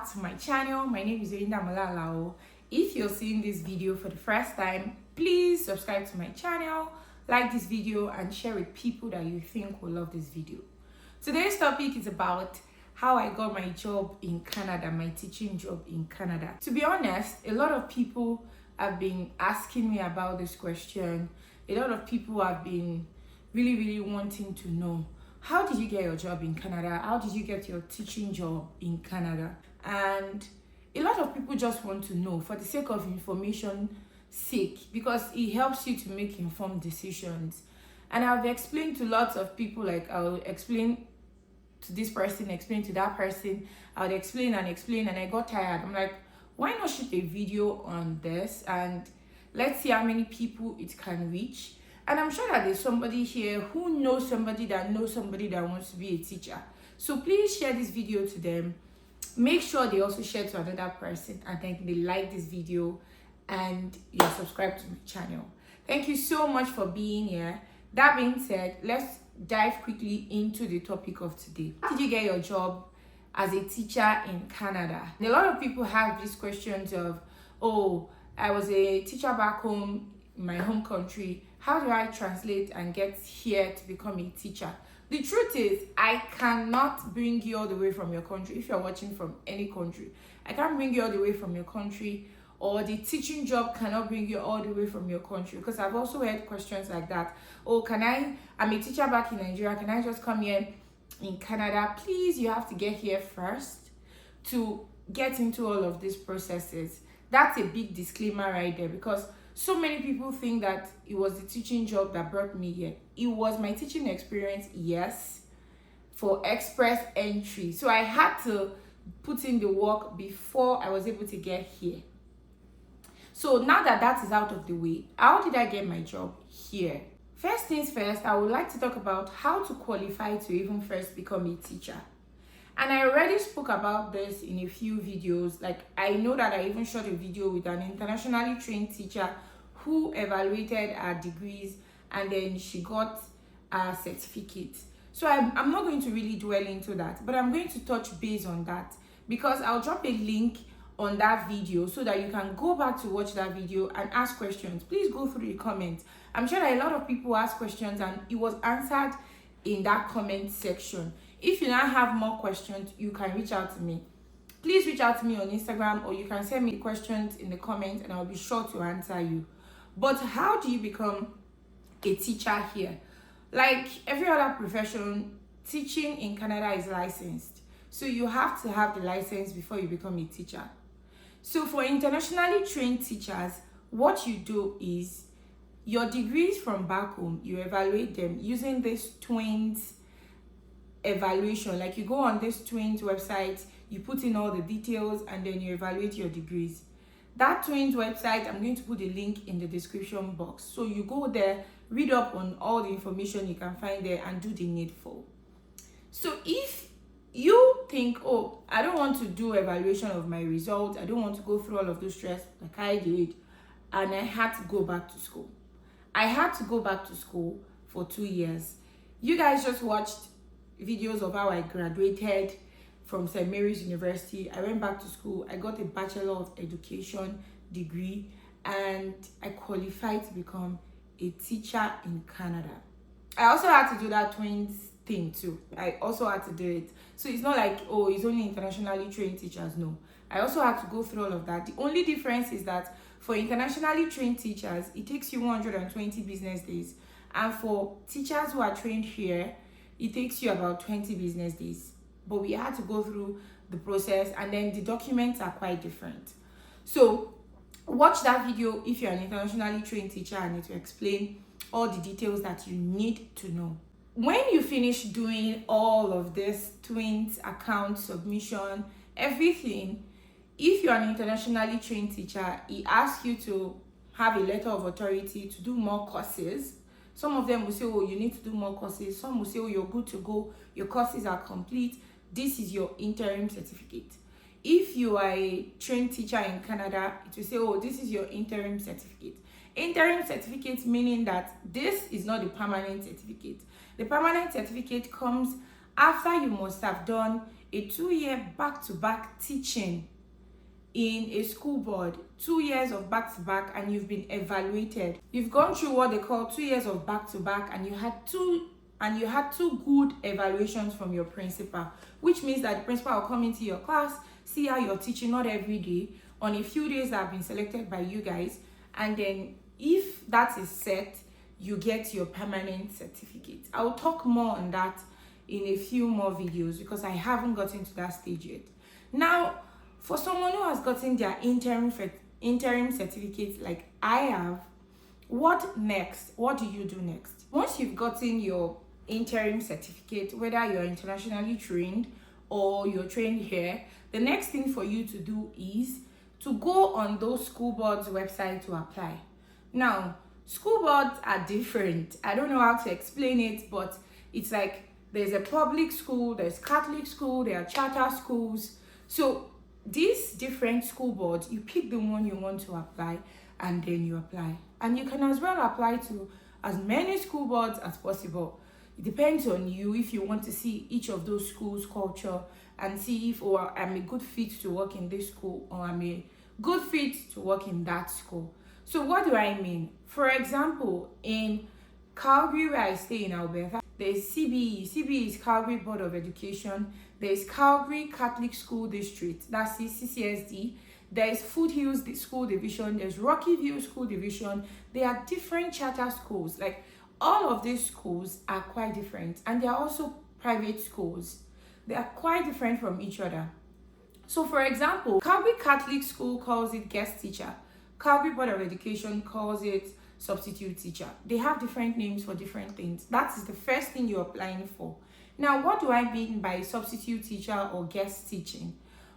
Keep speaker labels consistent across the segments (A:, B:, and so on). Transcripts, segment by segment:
A: back to my channel. My name is Erinda Malalao. If you're seeing this video for the first time, please subscribe to my channel, like this video, and share with people that you think will love this video. Today's topic is about how I got my job in Canada, my teaching job in Canada. To be honest, a lot of people have been asking me about this question. A lot of people have been really wanting to know, how did you get your job in Canada? How did you get your teaching job in Canada? And a lot of people just want to know for the sake of information sake, because it helps you to make informed decisions. And I've explained to lots of people, like I'll explain to this person, explain to that person, I would explain, and I got tired. I'm like, why not shoot a video on this and let's see how many people it can reach. And I'm sure that there's somebody here who knows somebody that wants to be a teacher. So please share this video to them. Make sure they also share to another person, and then they like this video and you're subscribed to my channel. Thank you so much for being here. That being said, let's dive quickly into the topic of today. How did you get your job as a teacher in Canada? And a lot of people have these questions of, oh, I was a teacher back home in my home country. How do I translate and get here to become a teacher? The truth is, I cannot bring you all the way from your country. If you're watching from any country, I can't bring you all the way from your country, or the teaching job cannot bring you all the way from your country. Because I've also heard questions like that. Oh, I'm a teacher back in Nigeria. Can I just come here in Canada? Please, you have to get here first to get into all of these processes. That's a big disclaimer right there, because so many people think that it was the teaching job that brought me here. It was my teaching experience, yes, for express entry. So I had to put in the work before I was able to get here. So now that that is out of the way, how did I get my job here? First things first, I would like to talk about how to qualify to even first become a teacher. And I already spoke about this in a few videos. Like, I know that I even shot a video with an internationally trained teacher who evaluated her degrees, and then she got a certificate. So I'm not going to really dwell into that, but I'm going to touch base on that, because I'll drop a link on that video so that you can go back to watch that video and ask questions. Please go through the comments. I'm sure that a lot of people ask questions and it was answered in that comment section. If you now have more questions, you can reach out to me. Please reach out to me on Instagram, or you can send me questions in the comments and I'll be sure to answer you. But how do you become a teacher here? Like every other profession, teaching in Canada is licensed. So you have to have the license before you become a teacher. So for internationally trained teachers, what you do is your degrees from back home, you evaluate them using this twins evaluation. Like you go on this twins website, you put in all the details, and then you evaluate your degrees. That twins website, I'm going to put a link in the description box. So you go there, read up on all the information you can find there, and do the needful. So if you think, oh, I don't want to do evaluation of my results, I don't want to go through all of those stress like I did, and I had to go back to school. I had to go back to school for 2 years. You guys just watched videos of how I graduated from St. Mary's University. I went back to school. I got a Bachelor of Education degree, and I qualified to become a teacher in Canada. I also had to do that twins thing too. I also had to do it. So it's not like, oh, it's only internationally trained teachers. No, I also had to go through all of that. The only difference is that for internationally trained teachers, it takes you 120 business days. And for teachers who are trained here, it takes you about 20 business days. But we had to go through the process, and then the documents are quite different. So watch that video if you're an internationally trained teacher, and it will explain all the details that you need to know. When you finish doing all of this twins account submission, everything, if you're an internationally trained teacher, it asks you to have a letter of authority to do more courses. Some of them will say, oh, you need to do more courses. Some will say, oh, you're good to go. Your courses are complete. This is your interim certificate. If you are a trained teacher in Canada, it will say, oh, this is your interim certificate. Interim certificate meaning that this is not the permanent certificate. The permanent certificate comes after you must have done a 2-year back-to-back teaching in a school board, 2 years of back-to-back, and you've been evaluated. You've gone through what they call 2 years of back-to-back, and you had two good evaluations from your principal, which means that the principal will come into your class, see how you're teaching, not every day, on a few days that have been selected by you guys, and then if that is set, you get your permanent certificate. I'll talk more on that in a few more videos because I haven't gotten to that stage yet. Now, for someone who has gotten their interim certificate like I have, what next? What do you do next? Once you've gotten your interim certificate, whether you're internationally trained or you're trained here, the next thing for you to do is to go on those school boards' website to apply. Now, school boards are different. I don't know how to explain it, but it's like there's a public school, there's Catholic school, there are charter schools. So these different school boards, you pick the one you want to apply and then you apply. And you can as well apply to as many school boards as possible. It depends on you if you want to see each of those schools' culture and see if I'm a good fit to work in this school or I'm a good fit to work in that school. So what do I mean? For example, in Calgary, where I stay in Alberta, there's CBE. CBE is Calgary Board of Education. There's Calgary Catholic School District, that's CCSD. There's Foothills School Division. There's Rocky View School Division. They are different charter schools. Like, all of these schools are quite different, and they are also private schools. They are quite different from each other. So, for example, Calgary Catholic School calls it guest teacher. Calgary Board of Education calls it substitute teacher. They have different names for different things. That is the first thing you're applying for. Now, what do I mean by substitute teacher or guest teaching?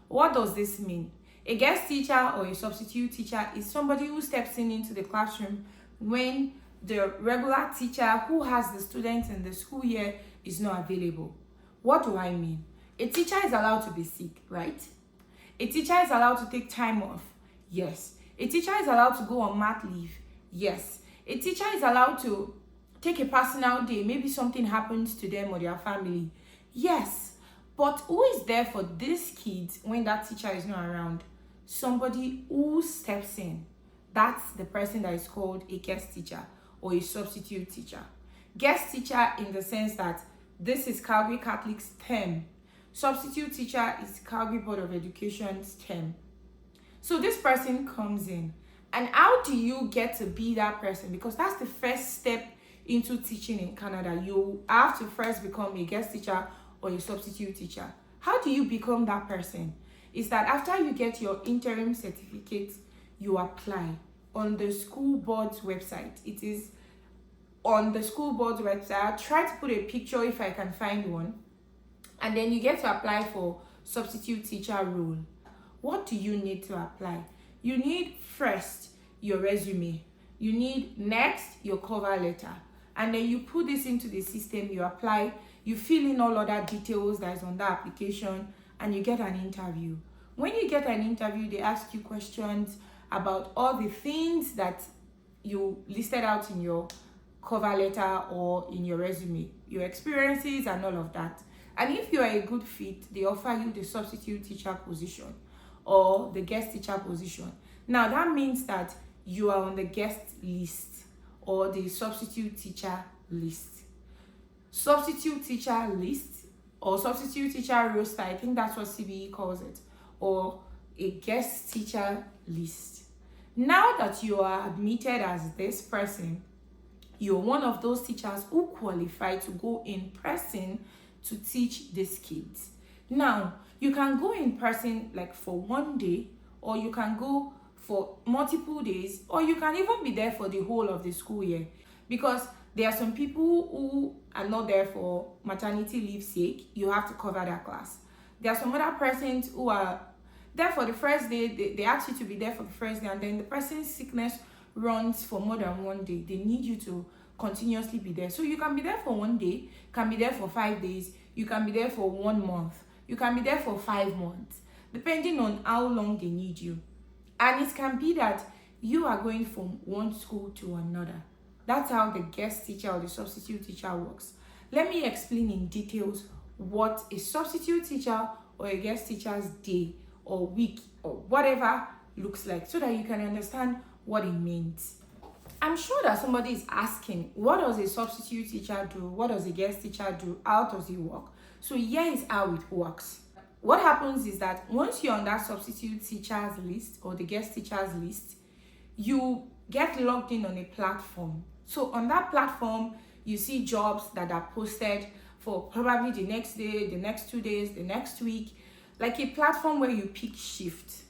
A: What does this mean? A guest teacher or a substitute teacher is somebody who steps into the classroom when the regular teacher who has the students in the school year is not available. What do I mean? A teacher is allowed to be sick, right? A teacher is allowed to take time off. Yes. A teacher is allowed to go on mat leave. Yes. A teacher is allowed to take a personal day. Maybe something happens to them or their family. Yes. But who is there for these kids when that teacher is not around? Somebody who steps in. That's the person that is called a guest teacher or a substitute teacher. Guest teacher in the sense that this is Calgary Catholic's term. Substitute teacher is Calgary Board of Education's term. So this person comes in. And how do you get to be that person? Because that's the first step into teaching in Canada. You have to first become a guest teacher or a substitute teacher. How do you become that person? Is that after you get your interim certificate, you apply on the school board's website. It is on the school board's website. I'll try to put a picture if I can find one. And then you get to apply for substitute teacher role. What do you need to apply? You need first your resume. You need next your cover letter. And then you put this into the system, you apply, you fill in all other details that is on the application, and you get an interview. When you get an interview, they ask you questions about all the things that you listed out in your cover letter or in your resume, your experiences and all of that. And if you are a good fit, they offer you the substitute teacher position or the guest teacher position. Now that means that you are on the guest list or the substitute teacher list. Substitute teacher list or substitute teacher roster, I think that's what CBE calls it, or a guest teacher list. Now that you are admitted as this person, you're one of those teachers who qualify to go in person to teach these kids. Now, you can go in person like for one day, or you can go for multiple days, or you can even be there for the whole of the school year, because there are some people who are not there for maternity leave sake. You have to cover that class. There are some other persons who are there for the first day. They ask you to be there for the first day, and then the person's sickness runs for more than one day. They need you to continuously be there. So you can be there for one day, can be there for 5 days, you can be there for 1 month, you can be there for 5 months, depending on how long they need you. And it can be that you are going from one school to another. That's how the guest teacher or the substitute teacher works. Let me explain in details what a substitute teacher or a guest teacher's day or week or whatever looks like, so that you can understand what it means. I'm sure that somebody is asking, what does a substitute teacher do? What does a guest teacher do? How does it work? So here is how it works. What happens is that once you're on that substitute teacher's list or the guest teacher's list, you get logged in on a platform. So on that platform, you see jobs that are posted for probably the next day, the next 2 days, the next week, like a platform where you pick shift.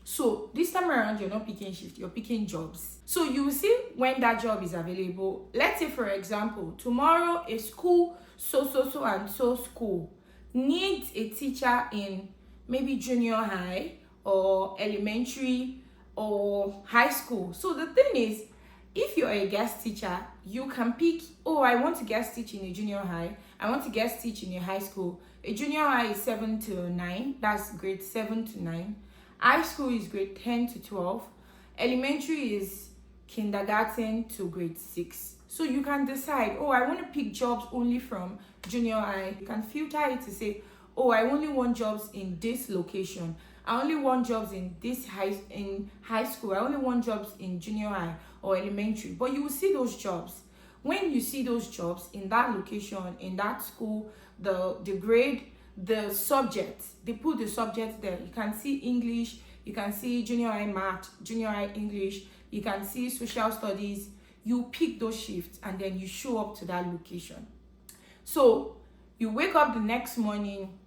A: So this time around, you're not picking shift, you're picking jobs. So you will see when that job is available. Let's say, for example, tomorrow a school, so and so school needs a teacher in maybe junior high or elementary or high school. So the thing is, if you're a guest teacher, you can pick, oh, I want to guest teach in a junior high, I want to guest teach in a high school. A junior high is 7 to 9, that's grade 7 to 9. High school is grade 10 to 12. Elementary is kindergarten to grade 6. So you can decide, oh, I want to pick jobs only from junior high. You can filter it to say, oh, I only want jobs in this location. I only want jobs in this high school. I only want jobs in junior high or elementary. But you will see those jobs. When you see those jobs in that location, in that school, the grade, the subject, they put the subject there. You can see English, you can see junior high math, junior high English, you can see social studies. You pick those shifts and then you show up to that location. So you wake up the next morning,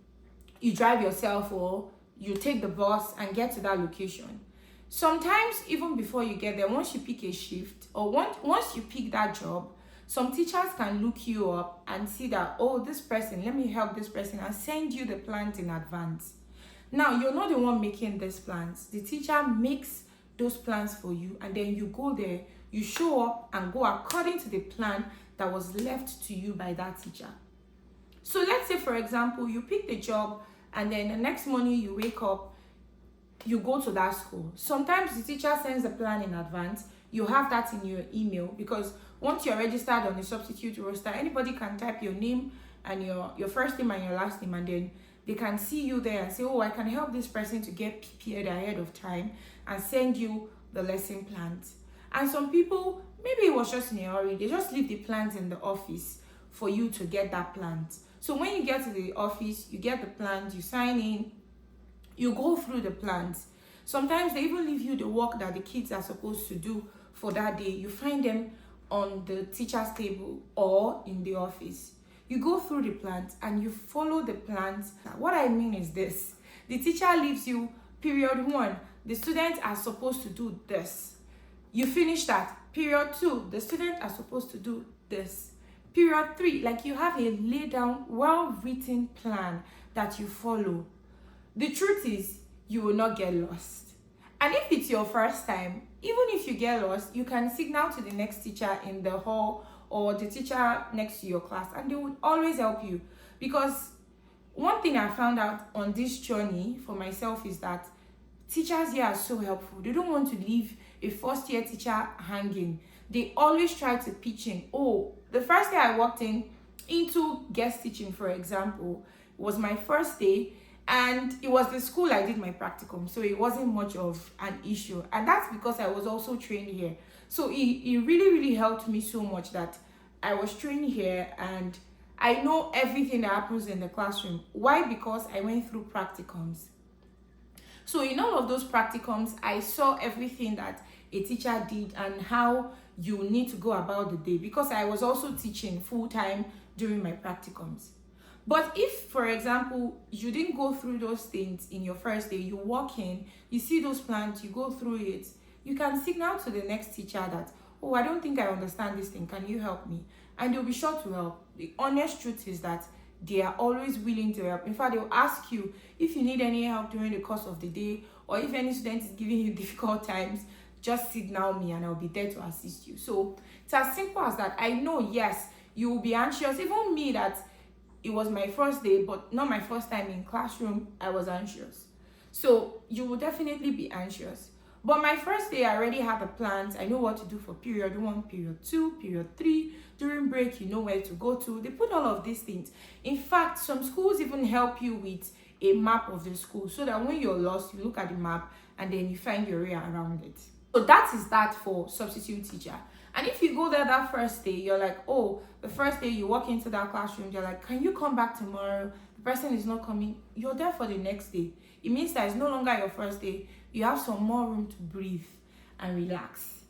A: you drive yourself or you take the bus and get to that location. Sometimes even before you get there, once you pick a shift or once you pick that job, some teachers can look you up and see that, oh, this person, let me help this person, and send you the plans in advance. Now, you're not the one making these plans. The teacher makes those plans for you, and then you go there, you show up and go according to the plan that was left to you by that teacher. So let's say, for example, you pick the job and then the next morning you wake up, you go to that school. Sometimes the teacher sends the plan in advance. You have that in your email, because once you're registered on the substitute roster, anybody can type your name and your first name and your last name, and then they can see you there and say, oh, I can help this person to get prepared ahead of time and send you the lesson plans. And some people, maybe it was just in a hurry, they just leave the plans in the office for you to get that plans. So when you get to the office, you get the plans, you sign in, you go through the plans. Sometimes they even leave you the work that the kids are supposed to do for that day. You find them on the teacher's table or in the office. You go through the plans and you follow the plans. What I mean is this: the teacher leaves you period 1, the students are supposed to do this. You finish that. Period 2, the students are supposed to do this. Period 3, like you have a laid down, well-written plan that you follow. The truth is, you will not get lost. And if it's your first time, even if you get lost, you can signal to the next teacher in the hall or the teacher next to your class, and they would always help you. Because one thing I found out on this journey for myself is that teachers here are so helpful. They don't want to leave a first year teacher hanging. They always try to pitch in. Oh, the first day I walked into guest teaching, for example, was my first day, and it was the school I did my practicum, so it wasn't much of an issue. And that's because I was also trained here. So it really helped me so much that I was trained here and I know everything that happens in the classroom. Why? Because I went through practicums. So in all of those practicums, I saw everything that a teacher did and how you need to go about the day, because I was also teaching full-time during my practicums. But if, for example, you didn't go through those things in your first day, you walk in, you see those plans, you go through it, you can signal to the next teacher that, oh, I don't think I understand this thing, can you help me? And they'll be sure to help. The honest truth is that they are always willing to help. In fact, they'll ask you if you need any help during the course of the day, or if any student is giving you difficult times, just signal me and I'll be there to assist you. So it's as simple as that. I know, yes, you will be anxious. Even me, that it was my first day, but not my first time in classroom, I was anxious. So you will definitely be anxious. But my first day, I already had the plans. I know what to do for period 1, period 2, period 3. During break, you know where to go to. They put all of these things. In fact, some schools even help you with a map of the school, so that when you're lost, you look at the map and then you find your way around it. So that is that for substitute teacher. And if you go there that first day, you're like, oh, the first day you walk into that classroom, they're like, can you come back tomorrow? The person is not coming. You're there for the next day. It means that it's no longer your first day. You have some more room to breathe and relax.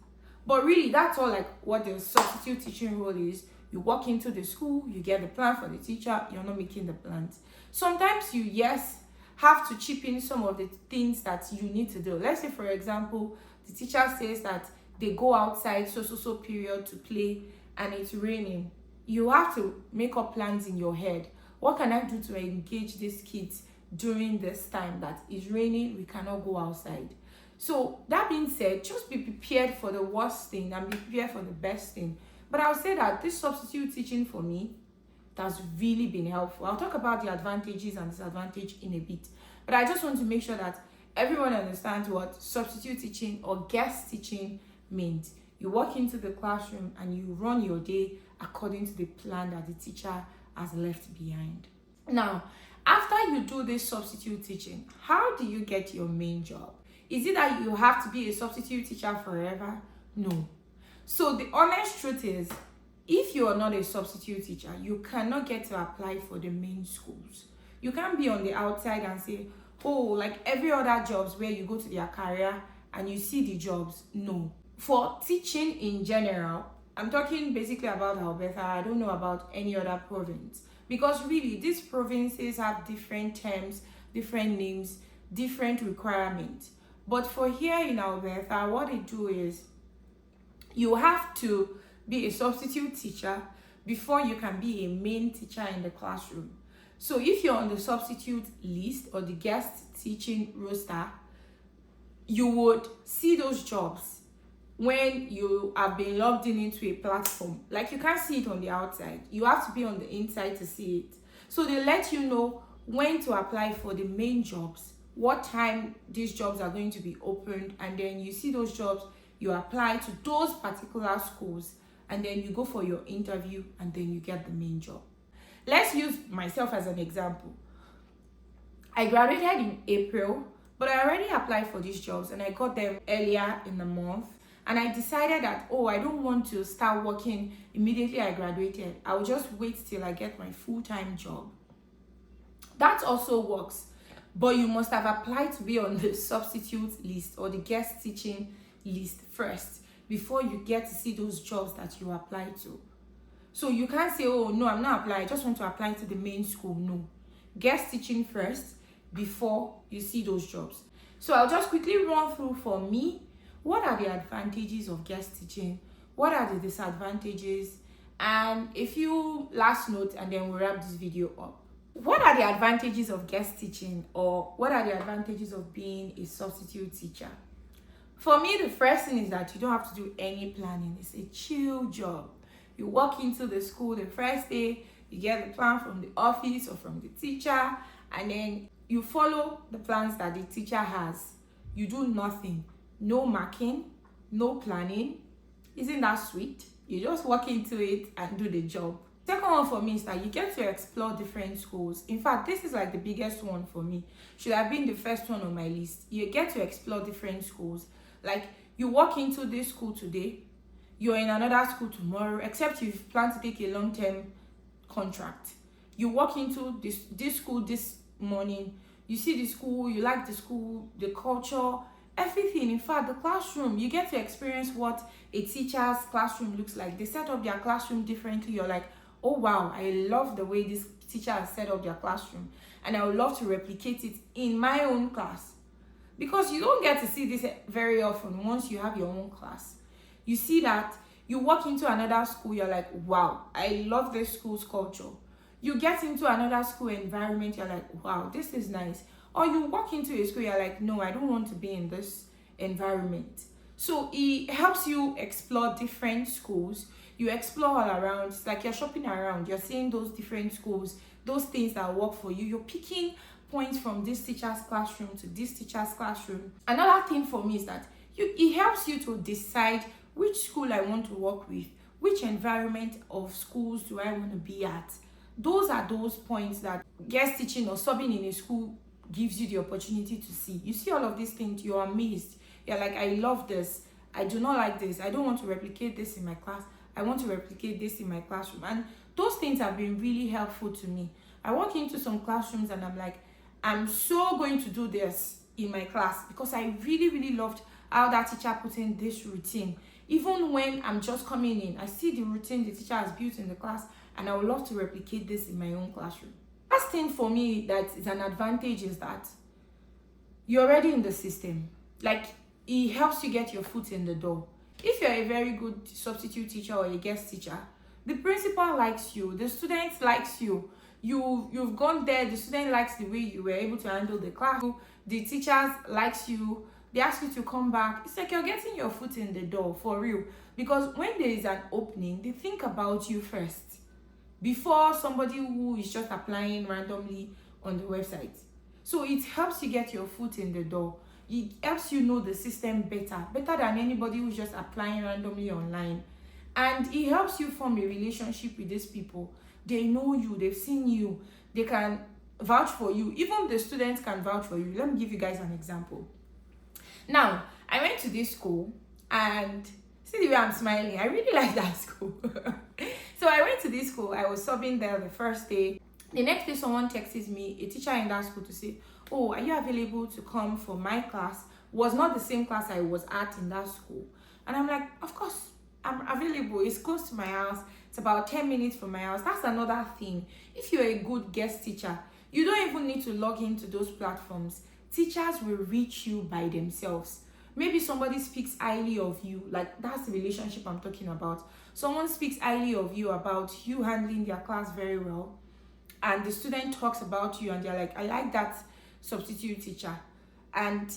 A: But really, that's all like what the substitute teaching role is. You walk into the school, you get the plan for the teacher, you're not making the plans. Sometimes you, yes, have to chip in some of the things that you need to do. Let's say, for example, the teacher says that they go outside so period to play and it's raining. You have to make up plans in your head. What can I do to engage these kids during this time that is raining? We cannot go outside. So that being said, just be prepared for the worst thing and be prepared for the best thing. But I'll say that this substitute teaching for me, that's really been helpful. I'll talk about the advantages and disadvantages in a bit. But I just want to make sure that everyone understands what substitute teaching or guest teaching means. You walk into the classroom and you run your day according to the plan that the teacher has left behind. Now, after you do this substitute teaching, how do you get your main job? Is it that you have to be a substitute teacher forever? No. So the honest truth is, if you are not a substitute teacher, you cannot get to apply for the main schools. You can't be on the outside and say, oh, like every other jobs where you go to their career and you see the jobs. No. For teaching in general, I'm talking basically about Alberta. I don't know about any other province. Because really, these provinces have different terms, different names, different requirements. But for here in Alberta, what they do is you have to be a substitute teacher before you can be a main teacher in the classroom. So if you're on the substitute list or the guest teaching roster, you would see those jobs when you have been logged into a platform. Like, you can't see it on the outside. You have to be on the inside to see it. So they let you know when to apply for the main jobs, what time these jobs are going to be opened, and then you see those jobs, you apply to those particular schools, and then you go for your interview, and then you get the main job. Let's use myself as an example. I graduated in April, but I already applied for these jobs and I got them earlier in the month. And I decided that, oh, I don't want to start working immediately I graduated. I will just wait till I get my full-time job. That also works, but you must have applied to be on the substitute list or the guest teaching list first before you get to see those jobs that you apply to. So you can't say, oh, no, I'm not applying. I just want to apply to the main school. No. Guest teaching first before you see those jobs. So I'll just quickly run through for me. What are the advantages of guest teaching? What are the disadvantages? And a few last notes, and then we'll wrap this video up. What are the advantages of guest teaching, or what are the advantages of being a substitute teacher? For me, the first thing is that you don't have to do any planning. It's a chill job. You walk into the school the first day, you get the plan from the office or from the teacher, and then you follow the plans that the teacher has. You do nothing. No marking, no planning. Isn't that sweet? You just walk into it and do the job. Second one for me is that you get to explore different schools. In fact, this is like the biggest one for me. Should have been the first one on my list. You get to explore different schools. Like, you walk into this school today, you're in another school tomorrow, except you plan to take a long-term contract. You walk into this school this morning, you see the school, you like the school, the culture, everything. In fact, the classroom, you get to experience what a teacher's classroom looks like. They set up their classroom differently. You're like, oh wow, I love the way this teacher has set up their classroom, and I would love to replicate it in my own class. Because you don't get to see this very often. Once you have your own class, you see that you walk into another school, you're like, wow, I love this school's culture. You get into another school environment, you're like, wow, this is nice. Or you walk into a school, you're like, no, I don't want to be in this environment. So it helps you explore different schools. You explore all around. It's like you're shopping around. You're seeing those different schools, those things that work for you. You're picking points from this teacher's classroom to this teacher's classroom. Another thing for me is that it helps you to decide which school I want to work with, which environment of schools do I want to be at. Those are those points that guest teaching or subbing in a school gives you the opportunity to see. You see all of these things, you're amazed. You're like, I love this. I do not like this. I don't want to replicate this in my class. I want to replicate this in my classroom. And those things have been really helpful to me. I walk into some classrooms and I'm like, I'm so going to do this in my class, because I really, really loved how that teacher put in this routine. Even when I'm just coming in, I see the routine the teacher has built in the class, and I would love to replicate this in my own classroom. First thing for me that is an advantage is that you're already in the system. Like, it helps you get your foot in the door. If you're a very good substitute teacher or a guest teacher, the principal likes you, the student likes you. You've gone there, the student likes the way you were able to handle the class, the teachers likes you, they ask you to come back. It's like you're getting your foot in the door for real. Because when there is an opening, they think about you first before somebody who is just applying randomly on the website. So it helps you get your foot in the door. It helps you know the system better than anybody who's just applying randomly online. And it helps you form a relationship with these people. They know you, they've seen you, they can vouch for you. Even the students can vouch for you. Let me give you guys an example. Now, I went to this school, and see the way I'm smiling, I really like that school. So I went to this school, I was subbing there the first day. The next day, someone texts me, a teacher in that school, to say, oh, are you available to come for my class? Was not the same class I was at in that school. And I'm like, of course, I'm available. It's close to my house. It's about 10 minutes from my house. That's another thing. If you're a good guest teacher, you don't even need to log into those platforms. Teachers will reach you by themselves. Maybe somebody speaks highly of you, like that's the relationship I'm talking about. Someone speaks highly of you about you handling their class very well, and the student talks about you and they're like, I like that substitute teacher. And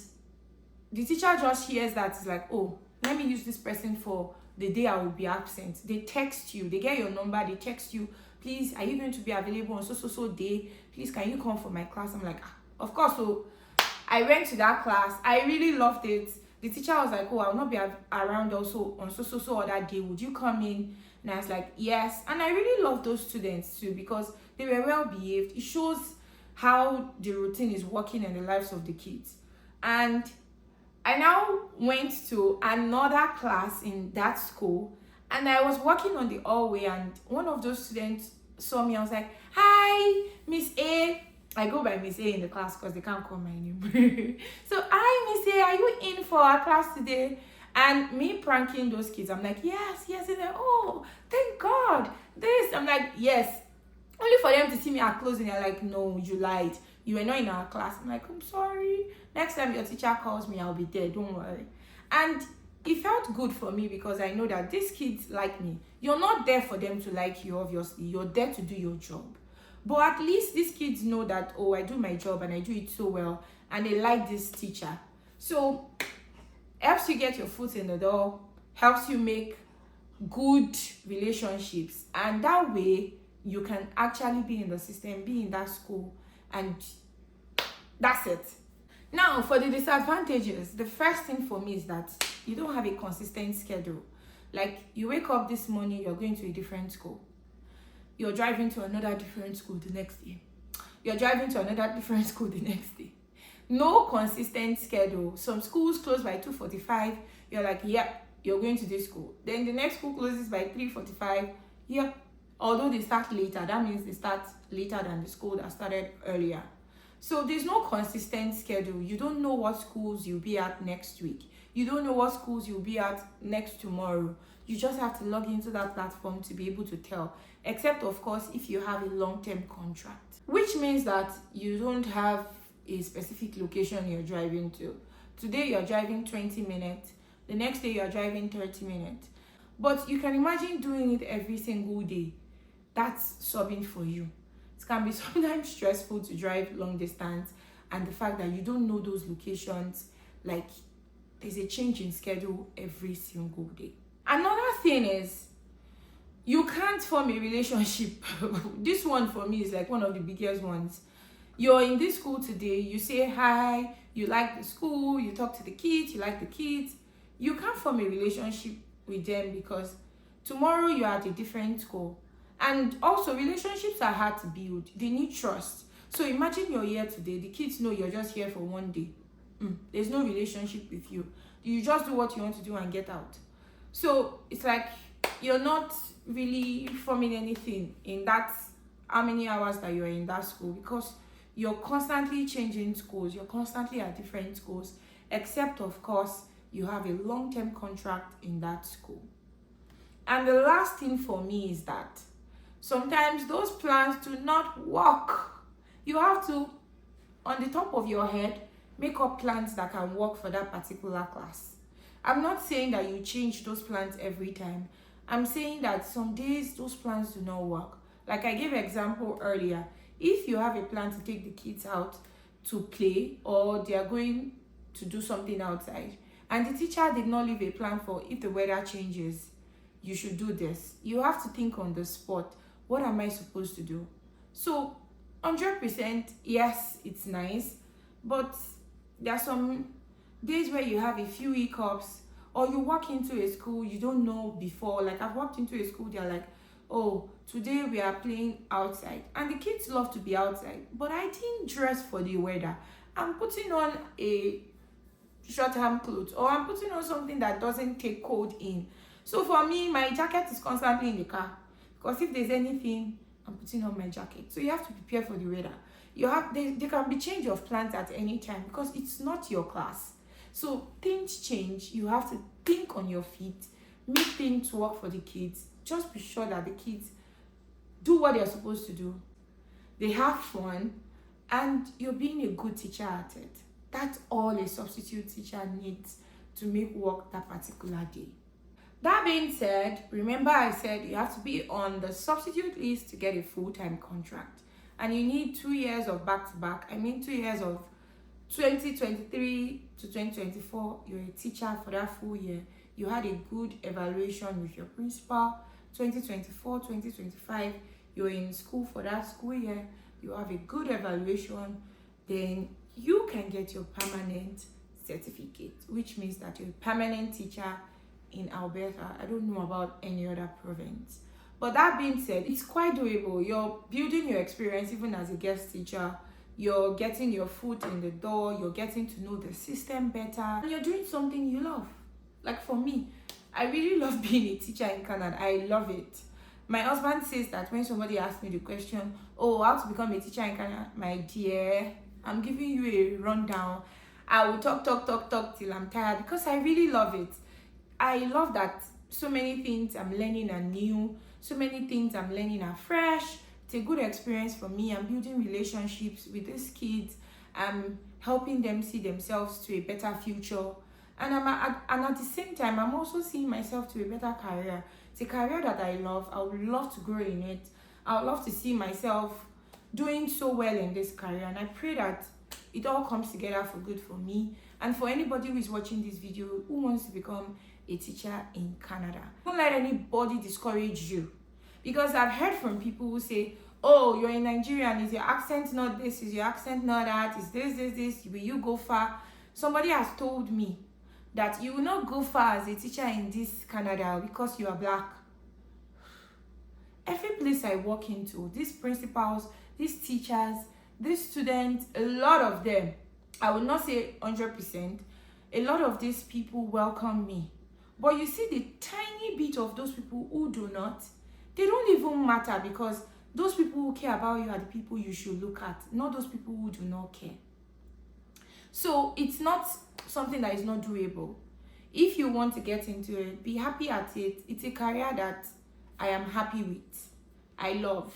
A: the teacher just hears that, it's like, oh, let me use this person for the day I will be absent. They text you, they get your number, they text you, please, are you going to be available on so day? Please, can you come for my class? I'm like, of course. So I went to that class. I really loved it. The teacher was like, oh, I'll not be around also on so other day. Would you come in? And I was like, yes. And I really love those students too, because they were well behaved. It shows how the routine is working in the lives of the kids. And I now went to another class in that school, and I was walking on the hallway, and one of those students saw me. I was like, hi, Miss A. I go by Miss A in the class because they can't call my name. So, hi, Miss A, are you in for our class today? And me pranking those kids, I'm like, yes. And they're, oh, thank God. This, I'm like, yes. Only for them to see me at closing, they're like, no, you lied. You were not in our class. I'm like, I'm sorry. Next time your teacher calls me, I'll be there. Don't worry. And it felt good for me because I know that these kids like me. You're not there for them to like you, obviously. You're there to do your job. But at least these kids know that, oh, I do my job and I do it so well. And they like this teacher. So, helps you get your foot in the door. Helps you make good relationships. And that way, you can actually be in the system, be in that school. And that's it. Now, for the disadvantages, the first thing for me is that you don't have a consistent schedule. Like, you wake up this morning, you're going to a different school. You're driving to another different school the next day. You're driving to another different school the next day. No consistent schedule. Some schools close by 2:45. You're like, yep, you're going to this school. Then the next school closes by 3:45. Yep. Although they start later, that means they start later than the school that started earlier. So there's no consistent schedule. You don't know what schools you'll be at next week. You don't know what schools you'll be at next tomorrow. You just have to log into that platform to be able to tell. Except, of course, if you have a long-term contract. Which means that you don't have a specific location you're driving to. Today you're driving 20 minutes. The next day you're driving 30 minutes. But you can imagine doing it every single day. That's subbing for you. It can be sometimes stressful to drive long distance, and the fact that you don't know those locations, like there's a change in schedule every single day. Another thing is you can't form a relationship. This one for me is like one of the biggest ones. You're in this school today, you say hi, you like the school, you talk to the kids, you like the kids. You can't form a relationship with them because tomorrow you're at a different school. And also, relationships are hard to build. They need trust. So imagine you're here today. The kids know you're just here for one day. There's no relationship with you. You just do what you want to do and get out. So it's like you're not really forming anything in that how many hours that you're in that school, because you're constantly changing schools. You're constantly at different schools, except of course you have a long-term contract in that school. And the last thing for me is that sometimes those plans do not work. You have to, on the top of your head, make up plans that can work for that particular class. I'm not saying that you change those plans every time. I'm saying that some days those plans do not work. Like I gave an example earlier. If you have a plan to take the kids out to play, or they are going to do something outside, and the teacher did not leave a plan for if the weather changes, you should do this. You have to think on the spot, what am I supposed to do? So 100%, yes, it's nice, but there are some days where you have a few hiccups, or you walk into a school you don't know before. Like I've walked into a school, they're like, oh, today we are playing outside, and the kids love to be outside, but I didn't dress for the weather. I'm putting on a short-term clothes, or I'm putting on something that doesn't take cold in. So for me, my jacket is constantly in the car, because if there's anything, I'm putting on my jacket. So you have to prepare for the weather. There can be change of plans at any time, because it's not your class. So things change. You have to think on your feet, make things work for the kids. Just be sure that the kids do what they're supposed to do. They have fun, and you're being a good teacher at it. That's all a substitute teacher needs to make work that particular day. That being said, remember I said you have to be on the substitute list to get a full-time contract. And you need 2 years of back-to-back. 2 years of 2023 to 2024. You're a teacher for that full year. You had a good evaluation with your principal. 2024, 2025, you're in school for that school year. You have a good evaluation. Then you can get your permanent certificate, which means that you're a permanent teacher in Alberta. I don't know about any other province. But that being said, it's quite doable. You're building your experience even as a guest teacher. You're getting your foot in the door. You're getting to know the system better. And you're doing something you love. Like for me, I really love being a teacher in Canada. I love it. My husband says that when somebody asks me the question, oh, how to become a teacher in Canada, my dear, I'm giving you a rundown. I will talk till I'm tired, because I really love it. I love that so many things I'm learning are new. So many things I'm learning are fresh. It's a good experience for me. I'm building relationships with these kids. I'm helping them see themselves to a better future. And at the same time, I'm also seeing myself to a better career. It's a career that I love. I would love to grow in it. I would love to see myself doing so well in this career. And I pray that it all comes together for good for me and for anybody who is watching this video who wants to become a teacher in Canada. Don't let anybody discourage you, because I've heard from people who say, oh, you're in Nigeria and is your accent not this, is your accent not that, is this, will you go far? Somebody has told me that you will not go far as a teacher in this Canada because you are black. Every place I walk into, these principals, these teachers, these students, a lot of them, I would not say 100%, a lot of these people welcome me. But you see the tiny bit of those people who do not, they don't even matter, because those people who care about you are the people you should look at, not those people who do not care. So it's not something that is not doable. If you want to get into it, be happy at it. It's a career that I am happy with. I love.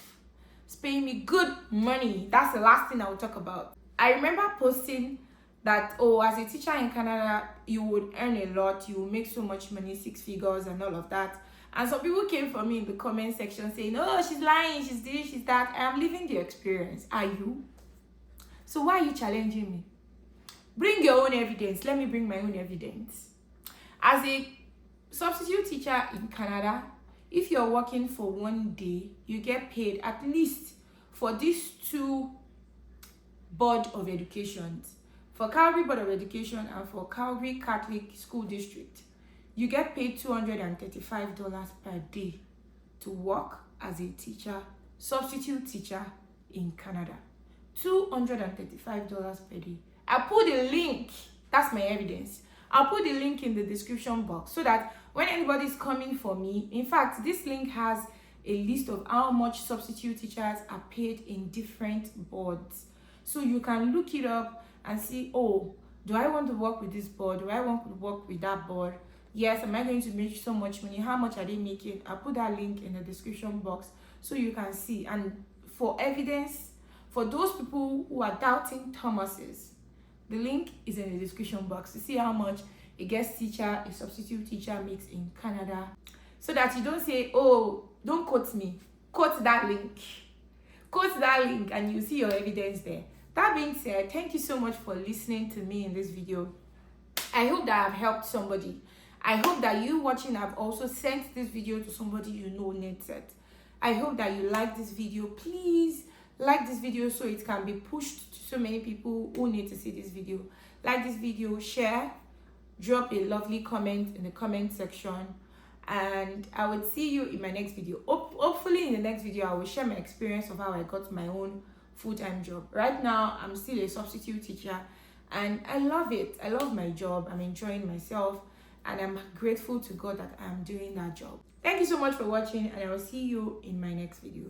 A: It's paying me good money. That's the last thing I will talk about. I remember posting that, oh, as a teacher in Canada, you would earn a lot, you will make so much money, 6 figures and all of that. And some people came for me in the comment section saying, oh, she's lying, she's this, she's that. I am living the experience. Are you? So why are you challenging me? Bring your own evidence. Let me bring my own evidence. As a substitute teacher in Canada, if you're working for one day, you get paid at least for these 2 Board of Educations. For Calgary Board of Education and for Calgary Catholic School District, you get paid $235 per day to work as a teacher, substitute teacher in Canada. $235 per day. I put the link, that's my evidence. I'll put the link in the description box so that when anybody's coming for me, in fact, this link has a list of how much substitute teachers are paid in different boards. So you can look it up and see, oh, do I want to work with this board? Do I want to work with that board? Yes, am I going to make so much money? How much are they making? I'll put that link in the description box so you can see. And for evidence, for those people who are doubting Thomas's, the link is in the description box to see how much a guest teacher, a substitute teacher makes in Canada. So that you don't say, oh, don't quote me. Quote that link. Quote that link and you see your evidence there. That being said, thank you so much for listening to me in this video. I hope that I've helped somebody. I hope that you watching have also sent this video to somebody you know needs it. I hope that you like this video. Please like this video so it can be pushed to so many people who need to see this video. Like this video, share, drop a lovely comment in the comment section, and I will see you in my next video. Hopefully in the next video I will share my experience of how I got my own full-time job. Right now I'm still a substitute teacher and I love it. I love my job. I'm enjoying myself and I'm grateful to God that I'm doing that job. Thank you so much for watching and I will see you in my next video.